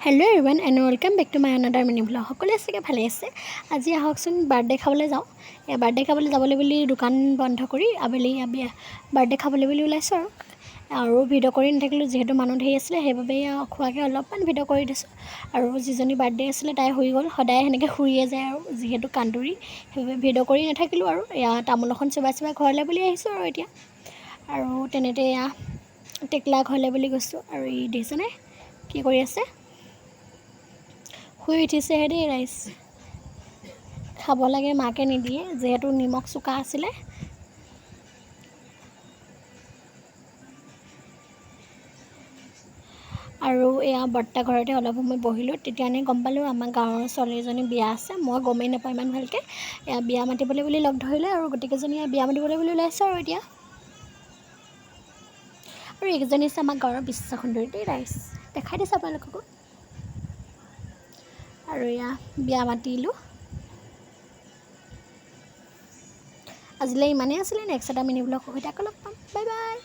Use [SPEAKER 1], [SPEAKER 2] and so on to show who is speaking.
[SPEAKER 1] Hello' everyone and welcome back to my another mini blog. সকলোৱে চাগে ভালে আছে। আজি আহকচোন বাৰ্থডে খাবলৈ যাওঁ। বাৰ্থডে খাবলৈ যাবলৈ বুলি দোকান বন্ধ কৰি আবেলি বাৰ্থডে খাবলৈ বুলি ওলাইছোঁ আৰু ভিডিঅ' কৰি নাথাকিলোঁ, যিহেতু মানুহ ধেৰ আছিলে, সেইবাবে খোৱাকৈ অলপমান ভিডিঅ' কৰি দিছোঁ। আৰু যিজনী বাৰ্থডে আছিলে তাই শুই গ'ল, সদায় সেনেকৈ শুইয়ে যায় আৰু যিহেতু কান্দুৰী, সেইবাবে ভিডিঅ' কৰি নাথাকিলোঁ আৰু তামোল এখন চোবাই চোবাই ঘৰলৈ বুলি আহিছোঁ আৰু এতিয়া। আৰু তেনেতে টেকলা ঘৰলৈ বুলি গৈছোঁ। আৰু ই দেখিছেনে কি কৰি আছে? শুই উঠিছেহে দেই ৰাইজ। খাব লাগে, মাকে নিদিয়ে যিহেতু নিমখ চোকা আছিলে। আৰু বৰ্তা ঘৰতে অলপ সময় বহিলোঁ। তেতিয়া গম পালোঁ আমাৰ গাঁৱৰ ছোৱালীজনী বিয়া আছে। মই গমেই নাপাওঁ ইমান ভালকৈ। বিয়া মাতিবলৈ বুলি লগ ধৰিলে আৰু গোটেইকেইজনীয়ে বিয়া মাতিবলৈ বুলি ওলাইছোঁ আৰু এতিয়া। আৰু এইকেইজনী আছে আমাৰ গাঁৱৰ বিশ্ব সুন্দৰী দেই ৰাইজ, দেখাই দিছোঁ আপোনালোককো। আৰু বিয়া মাতিলোঁ। আজিলৈ ইমানেই আছিলে। নেক্সট এটা মিনি ব্লগৰ সৈতে আকৌ লগ পাম। Bye bye.